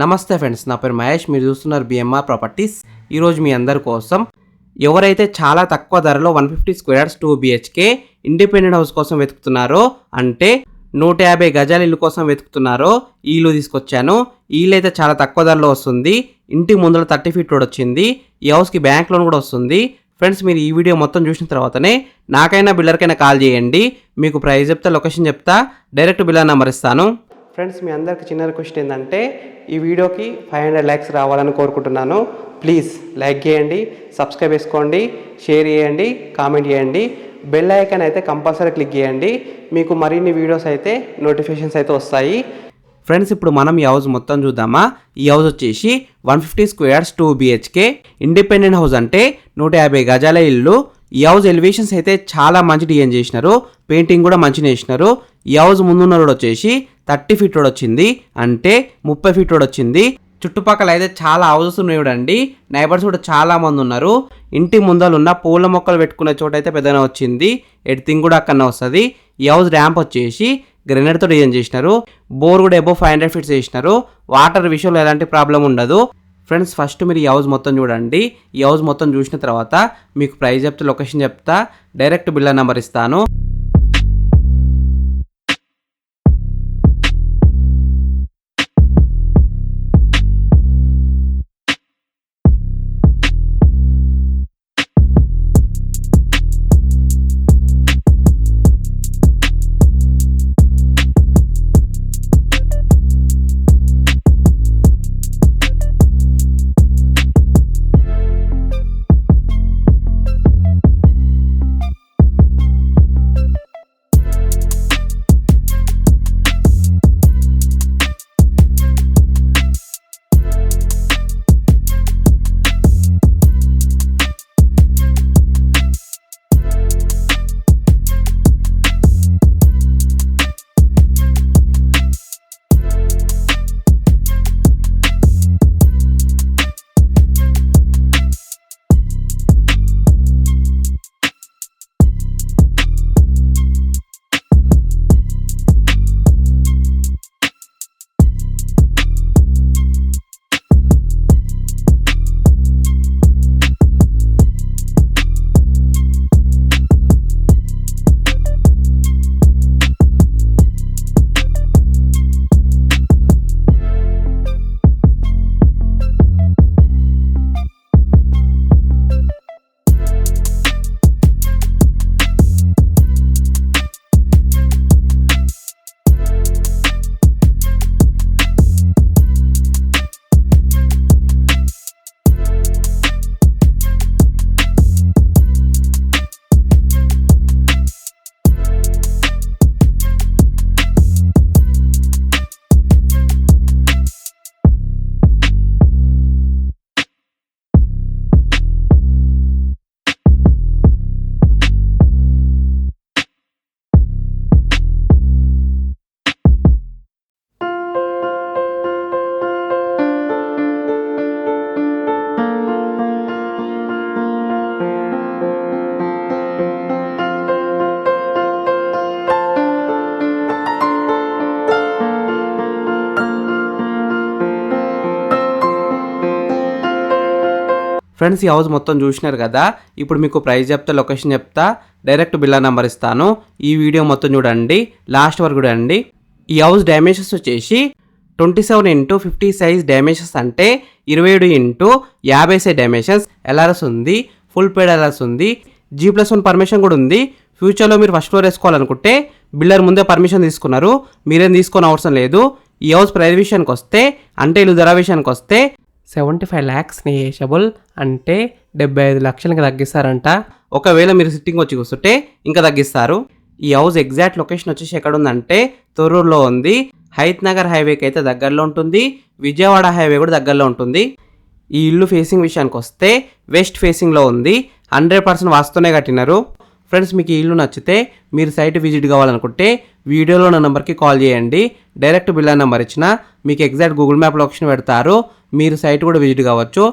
నమస్తే ఫ్రెండ్స్, నా పేరు మహేష్. మీరు చూస్తున్నారు బిఎంఆర్ ప్రాపర్టీస్. ఈరోజు మీ అందరి కోసం ఎవరైతే చాలా తక్కువ ధరలో 150 square yards 2 BHK independent house కోసం వెతుకుతున్నారో, అంటే 150 గజాల ఇల్లు కోసం వెతుకుతున్నారో ఈ ఇల్లు తీసుకొచ్చాను. ఈ ఇల్లు అయితే చాలా తక్కువ ధరలో వస్తుంది. ఇంటి ముందర 30 ఫీట్ రోడ్ వచ్చింది. ఈ హౌస్కి బ్యాంక్ లోన్ కూడా వస్తుంది. ఫ్రెండ్స్, మీరు ఈ వీడియో మొత్తం చూసిన తర్వాతనే నాకైనా బిల్డర్కైనా కాల్ చేయండి. మీకు ప్రైస్ చెప్తా, లొకేషన్ చెప్తా, డైరెక్ట్ బిల్లర్ నెంబర్ ఇస్తాను. ఫ్రెండ్స్, మీ అందరికి చిన్న రిక్వెస్ట్ ఏంటంటే ఈ వీడియోకి 500 లైక్స్ రావాలని కోరుకుంటున్నాను. ప్లీజ్ లైక్ చేయండి, సబ్స్క్రైబ్ చేసుకోండి, షేర్ చేయండి, కామెంట్ చేయండి. బెల్ ఐకాన్ అయితే కంపల్సరీ క్లిక్ చేయండి. మీకు మరిన్ని వీడియోస్ అయితే నోటిఫికేషన్స్ అయితే వస్తాయి. ఫ్రెండ్స్, ఇప్పుడు మనం ఈ హౌస్ మొత్తం చూద్దామా. ఈ హౌస్ వచ్చేసి 150 square yards 2 BHK independent house, అంటే 150 గజాల ఇల్లు. ఈ హౌస్ ఎలివేషన్స్ అయితే చాలా మంచి డిజైన్ చేసినారు, పెయింటింగ్ కూడా మంచిగా వేసినారు. ఈ హౌస్ ముందున్న రోడ్ వచ్చేసి 30 ఫీట్ రోడ్ వచ్చింది, అంటే 30 ఫీట్ రోడ్ వచ్చింది. చుట్టుపక్కల అయితే చాలా హౌసెస్ ఉన్నాయి చూడండి. నైబర్స్ కూడా చాలా మంది ఉన్నారు. ఇంటి ముందర ఉన్న పూల మొక్కలు పెట్టుకునే చోట అయితే పెద్దగా వచ్చింది. ఎడిటింగ్ కూడా అక్కడనే వస్తుంది. ఈ హౌస్ ర్యాంప్ వచ్చేసి గ్రెనేడ్తో డిజైన్ చేసినారు. బోర్ కూడా అబోవ్ 500 ఫీట్స్ చేసినారు. వాటర్ విషయంలో ఎలాంటి ప్రాబ్లం ఉండదు. ఫ్రెండ్స్, ఫస్ట్ మీరు ఈ హౌస్ మొత్తం చూడండి. ఈ హౌస్ మొత్తం చూసిన తర్వాత మీకు ప్రైస్ చెప్తా, లొకేషన్ చెప్తా, డైరెక్ట్ బిల్లర్ నెంబర్ ఇస్తాను. ఫ్రెండ్స్, ఈ హౌస్ మొత్తం చూసినారు కదా. ఇప్పుడు మీకు ప్రైస్ చెప్తా, లొకేషన్ చెప్తా, డైరెక్ట్ బిల్లర్ నెంబర్ ఇస్తాను. ఈ వీడియో మొత్తం చూడండి, లాస్ట్ వరకు చూడండి. ఈ హౌస్ డైమెన్షన్స్ వచ్చేసి 27x50 సైజ్ డైమెన్షన్స్, అంటే 27x50 సైజ్ డైమెన్షన్స్. ఎల్ఆర్ఎస్ ఉంది, ఫుల్ పేడ్ ఎల్ఆర్ఎస్ ఉంది, G+1 పర్మిషన్ కూడా ఉంది. ఫ్యూచర్లో మీరు ఫస్ట్ ఫ్లోర్ వేసుకోవాలనుకుంటే బిల్డర్ ముందే పర్మిషన్ తీసుకున్నారు, మీరేం తీసుకొని అవసరం లేదు. ఈ హౌస్ ప్రైస్ విషయానికి వస్తే, అంటే ఇల్లు ధర విషయానికి వస్తే 75 lakhs నెగోషియబుల్, అంటే 75 లక్షలకి తగ్గిస్తారంట. ఒకవేళ మీరు సిట్టింగ్ వచ్చి కూర్చుంటే ఇంకా తగ్గిస్తారు. ఈ హౌస్ ఎగ్జాక్ట్ లొకేషన్ వచ్చేసి ఎక్కడ ఉందంటే తొర్రూరులో ఉంది. హైత్ నగర్ హైవేకి అయితే దగ్గరలో ఉంటుంది, విజయవాడ హైవే కూడా దగ్గరలో ఉంటుంది. ఈ ఇల్లు ఫేసింగ్ విషయానికి వస్తే వెస్ట్ ఫేసింగ్లో ఉంది. 100% వాస్తునే కట్టినారు. ఫ్రెండ్స్, మీకు ఈ ఇల్లు నచ్చితే మీరు సైట్ విజిట్ కావాలనుకుంటే వీడియోలో నా నెంబర్కి కాల్ చేయండి. డైరెక్ట్ బిల్లర్ నెంబర్ ఇచ్చిన మీకు ఎగ్జాక్ట్ గూగుల్ మ్యాప్ లొకేషన్ పెడతారు, మీరు సైట్ కూడా విజిట్ కావచ్చు.